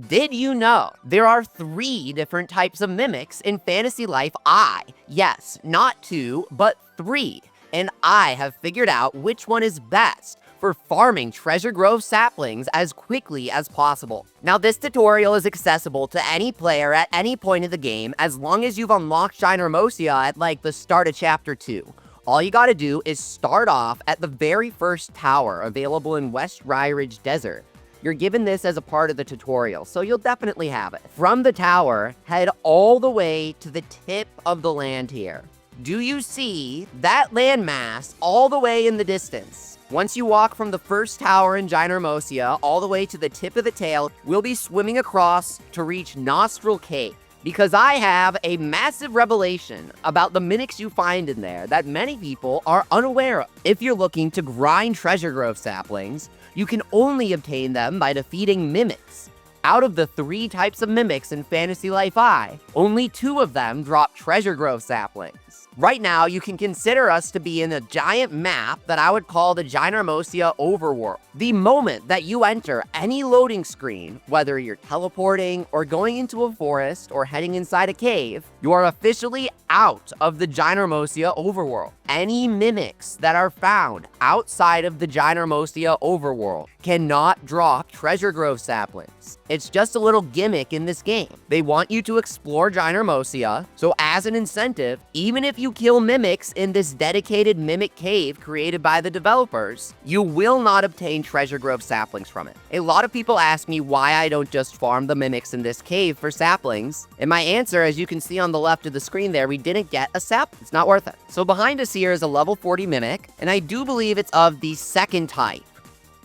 Did you know there are 3 different types of mimics in Fantasy Life I? Yes, not 2, but 3. And I have figured out which one is best for farming Treasure Grove Saplings as quickly as possible. Now, this tutorial is accessible to any player at any point of the game as long as you've unlocked Ginormosia at like the start of Chapter 2. All you gotta do is start off at the very first tower available in West Rye Ridge Desert. You're given this as a part of the tutorial, so you'll definitely have it. From the tower, head all the way to the tip of the land here. Do you see that landmass all the way in the distance? Once you walk from the first tower in Ginormosia all the way to the tip of the tail, we'll be swimming across to reach Nostril Cave. Because I have a massive revelation about the mimics you find in there that many people are unaware of. If you're looking to grind Treasure Grove Saplings, you can only obtain them by defeating mimics. Out of the 3 types of mimics in Fantasy Life I, only 2 of them drop Treasure Grove Saplings. Right now, you can consider us to be in a giant map that I would call the Ginormosia overworld. The moment that you enter any loading screen, whether you're teleporting or going into a forest or heading inside a cave, you are officially out of the Ginormosia overworld. Any mimics that are found outside of the Ginormosia overworld cannot drop Treasure Grove Saplings. It's just a little gimmick in this game. They want you to explore Ginormosia, so as an incentive, even if you kill mimics in this dedicated mimic cave created by the developers, you will not obtain Treasure Grove Saplings from it. A lot of people ask me why I don't just farm the mimics in this cave for saplings, and my answer, as you can see on the left of the screen there, we didn't get a sapling. It's not worth it. So behind us here is a level 40 mimic, and I do believe it's of the 2nd type.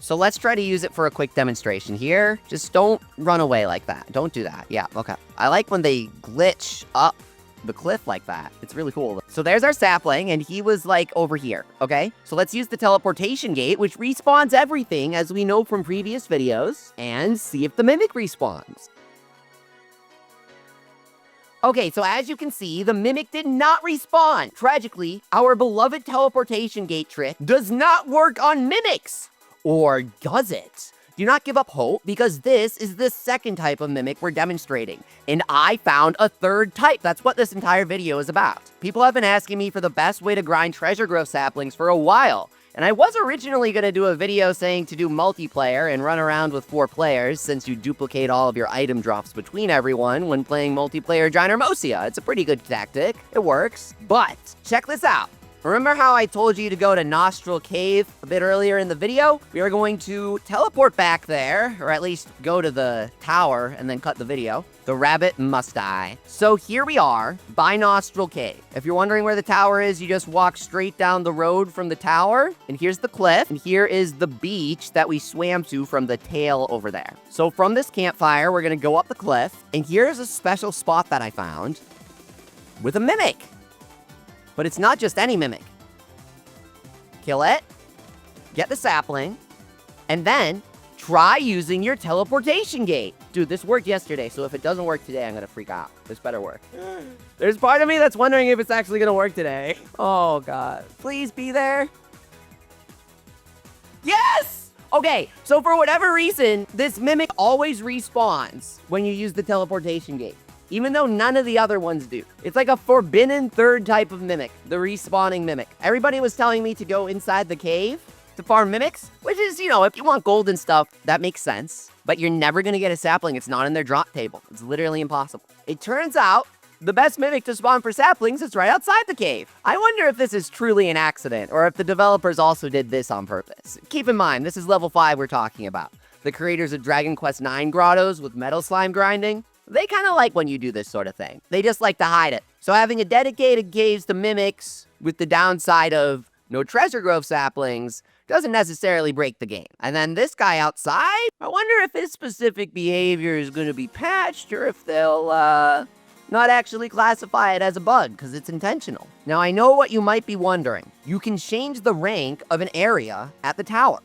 So let's try to use it for a quick demonstration here. Just don't run away like that. Don't do that. Yeah, okay. I like when they glitch up the cliff like that. It's really cool. So there's our sapling, and he was like over here, okay? So let's use the teleportation gate, which respawns everything as we know from previous videos, and see if the mimic respawns. Okay, so as you can see, the mimic did not respawn. Tragically, our beloved teleportation gate trick does not work on mimics. Or does it? Do not give up hope, because this is the 2nd type of mimic we're demonstrating. And I found a 3rd type. That's what this entire video is about. People have been asking me for the best way to grind Treasure Grove Saplings for a while. And I was originally going to do a video saying to do multiplayer and run around with 4 players, since you duplicate all of your item drops between everyone when playing multiplayer Ginormosia. It's a pretty good tactic. It works. But check this out. Remember how I told you to go to Nostril Cave a bit earlier in the video? We are going to teleport back there, or at least go to the tower and then cut the video. The rabbit must die. So here we are by Nostril Cave. If you're wondering where the tower is, you just walk straight down the road from the tower, and here's the cliff, and here is the beach that we swam to from the tail over there. So from this campfire, we're gonna go up the cliff, and here's a special spot that I found with a mimic. But it's not just any mimic. Kill it, get the sapling, and then try using your teleportation gate. Dude, this worked yesterday, so if it doesn't work today, I'm gonna freak out. This better work. There's part of me that's wondering if it's actually gonna work today. Oh, God. Please be there. Yes! Okay, so for whatever reason, this mimic always respawns when you use the teleportation gate, even though none of the other ones do. It's like a forbidden 3rd type of mimic, the respawning mimic. Everybody was telling me to go inside the cave to farm mimics, which is, you know, if you want gold and stuff, that makes sense. But you're never gonna get a sapling. It's not in their drop table. It's literally impossible. It turns out the best mimic to spawn for saplings is right outside the cave. I wonder if this is truly an accident, or if the developers also did this on purpose. Keep in mind, this is level 5 we're talking about. The creators of Dragon Quest IX grottos with metal slime grinding, they kind of like when you do this sort of thing. They just like to hide it. So having a dedicated caves to mimics with the downside of no Treasure Grove Saplings doesn't necessarily break the game. And then this guy outside, I wonder if his specific behavior is going to be patched, or if they'll not actually classify it as a bug, because it's intentional. Now, I know what you might be wondering. You can change the rank of an area at the tower.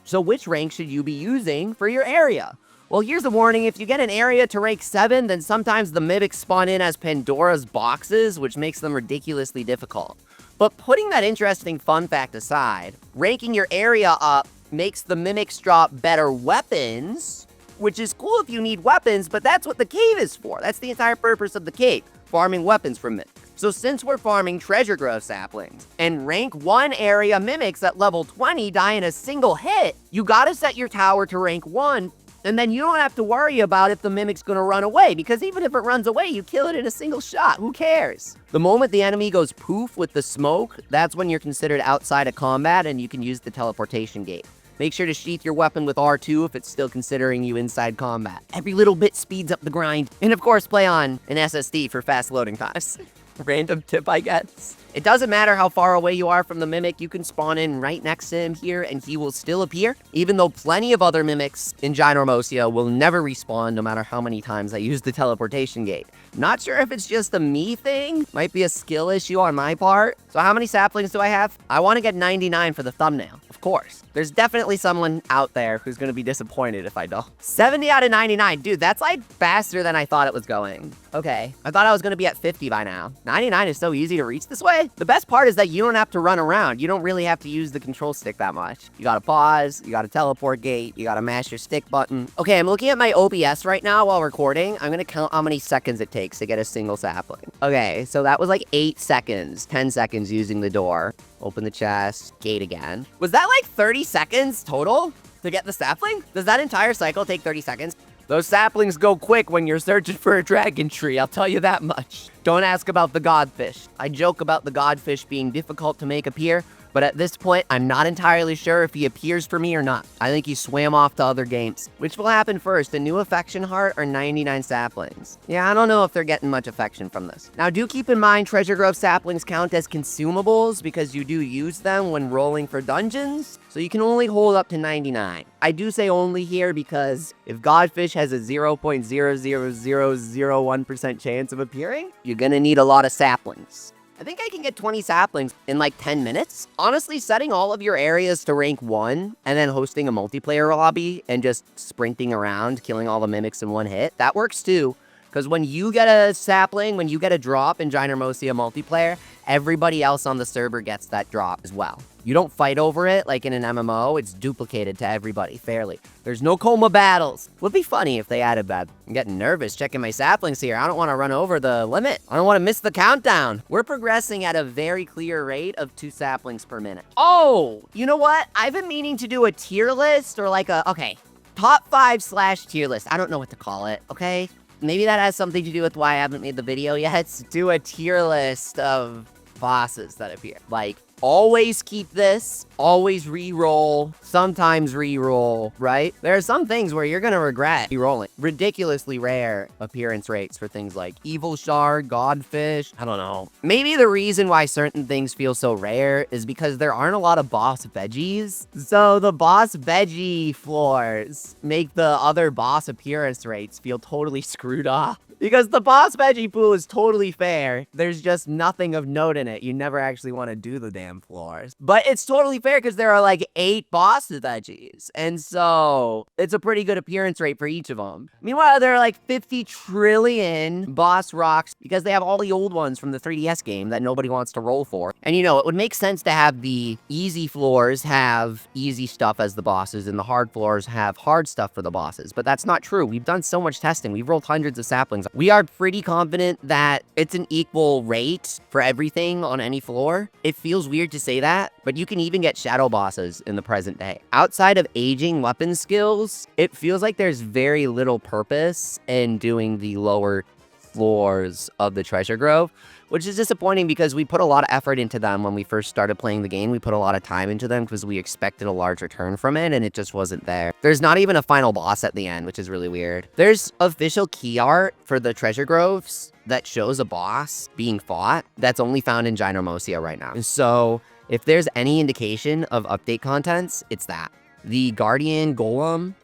So which rank should you be using for your area? Well, here's a warning. If you get an area to rank 7, then sometimes the mimics spawn in as Pandora's boxes, which makes them ridiculously difficult. But putting that interesting fun fact aside, ranking your area up makes the mimics drop better weapons, which is cool if you need weapons, but that's what the cave is for. That's the entire purpose of the cave, farming weapons from mimics. So since we're farming Treasure Grove Saplings, and rank 1 area mimics at level 20 die in a single hit, you gotta set your tower to rank 1, and then you don't have to worry about if the mimic's gonna run away, because even if it runs away, you kill it in a single shot. Who cares? The moment the enemy goes poof with the smoke, that's when you're considered outside of combat and you can use the teleportation gate. Make sure to sheath your weapon with R2 if it's still considering you inside combat. Every little bit speeds up the grind. And of course, play on an SSD for fast loading times. Random tip, I guess. It doesn't matter how far away you are from the mimic, you can spawn in right next to him here and he will still appear, even though plenty of other mimics in Ginormosia will never respawn no matter how many times I use the teleportation gate. Not sure if it's just a me thing, might be a skill issue on my part. So how many saplings do I have? I want to get 99 for the thumbnail, of course. There's definitely someone out there who's going to be disappointed if I don't. 70 out of 99, dude, that's like faster than I thought it was going. Okay, I thought I was going to be at 50 by now. 99 is so easy to reach this way. The best part is that you don't have to run around. You don't really have to use the control stick that much. You gotta pause, you gotta teleport gate, you gotta mash your stick button. Okay, I'm looking at my OBS right now while recording. I'm gonna count how many seconds it takes to get a single sapling. Okay, so that was like 8 seconds, 10 seconds using the door. Open the chest, gate again. Was that like 30 seconds total to get the sapling? Does that entire cycle take 30 seconds? Those saplings go quick when you're searching for a dragon tree, I'll tell you that much. Don't ask about the godfish. I joke about the godfish being difficult to make appear, but at this point, I'm not entirely sure if he appears for me or not. I think he swam off to other games. Which will happen first, a new affection heart or 99 saplings? Yeah, I don't know if they're getting much affection from this. Now, do keep in mind Treasure Grove saplings count as consumables because you do use them when rolling for dungeons, so you can only hold up to 99. I do say only here because if Godfish has a 0.00001% chance of appearing, you're gonna need a lot of saplings. I think I can get 20 saplings in like 10 minutes. Honestly, setting all of your areas to rank 1 and then hosting a multiplayer lobby and just sprinting around, killing all the mimics in one hit, that works too. Because when you get a sapling, when you get a drop in Ginormosia multiplayer, everybody else on the server gets that drop as well. You don't fight over it like in an MMO, it's duplicated to everybody fairly. There's no coma battles. Would be funny if they added that. I'm getting nervous checking my saplings here. I don't want to run over the limit. I don't want to miss the countdown. We're progressing at a very clear rate of 2 saplings per minute. Oh, you know what? I've been meaning to do a tier list or like top 5 / tier list. I don't know what to call it, okay? Maybe that has something to do with why I haven't made the video yet. Do a tier list of bosses that appear. Like, always keep this, always re-roll, sometimes re-roll, right? There are some things where you're gonna regret re-rolling. Ridiculously rare appearance rates for things like Evil Shard, Godfish, I don't know. Maybe the reason why certain things feel so rare is because there aren't a lot of boss veggies. So the boss veggie floors make the other boss appearance rates feel totally screwed up. Because the boss veggie pool is totally fair. There's just nothing of note in it. You never actually want to do the damn floors. But it's totally fair because there are like 8 boss veggies. And so it's a pretty good appearance rate for each of them. Meanwhile, there are like 50 trillion boss rocks because they have all the old ones from the 3DS game that nobody wants to roll for. And you know, it would make sense to have the easy floors have easy stuff as the bosses and the hard floors have hard stuff for the bosses. But that's not true. We've done so much testing. We've rolled hundreds of saplings. We are pretty confident that it's an equal rate for everything on any floor. It feels weird to say that, but you can even get shadow bosses in the present day. Outside of aging weapon skills, it feels like there's very little purpose in doing the lower floors of the Treasure Grove, which is disappointing because we put a lot of effort into them when we first started playing the game. We put a lot of time into them because we expected a large return from it, and it just wasn't there. There's not even a final boss at the end, which is really weird. There's official key art for the Treasure Groves that shows a boss being fought that's only found in Ginormosia right now. So if there's any indication of update contents, it's that. The Guardian Golem,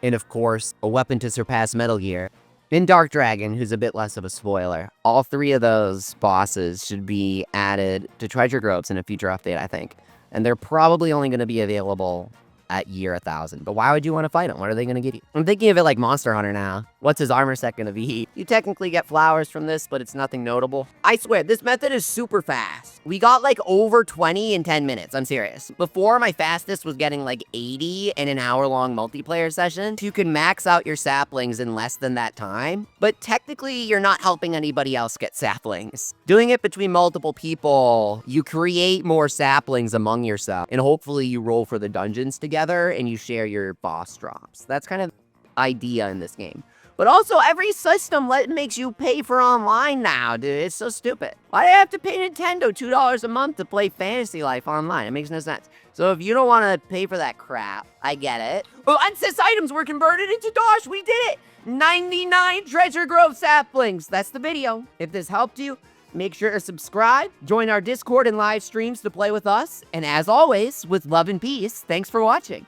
and of course, a weapon to surpass Metal Gear. And Dark Dragon, who's a bit less of a spoiler. All 3 of those bosses should be added to Treasure Groves in a future update, I think. And they're probably only going to be available at year 1000. But why would you want to fight them? What are they going to get you? I'm thinking of it like Monster Hunter now. What's his armor set gonna be? You technically get flowers from this, but it's nothing notable. I swear, this method is super fast. We got like over 20 in 10 minutes, I'm serious. Before, my fastest was getting like 80 in an hour-long multiplayer session. You can max out your saplings in less than that time, but technically you're not helping anybody else get saplings. Doing it between multiple people, you create more saplings among yourself, and hopefully you roll for the dungeons together and you share your boss drops. That's kind of the idea in this game. But also, every system makes you pay for online now, dude. It's so stupid. Why do I have to pay Nintendo $2 a month to play Fantasy Life online? It makes no sense. So if you don't want to pay for that crap, I get it. Oh, unsys items were converted into dosh. We did it. 99 Treasure Grove Saplings. That's the video. If this helped you, make sure to subscribe, join our Discord and live streams to play with us. And as always, with love and peace, thanks for watching.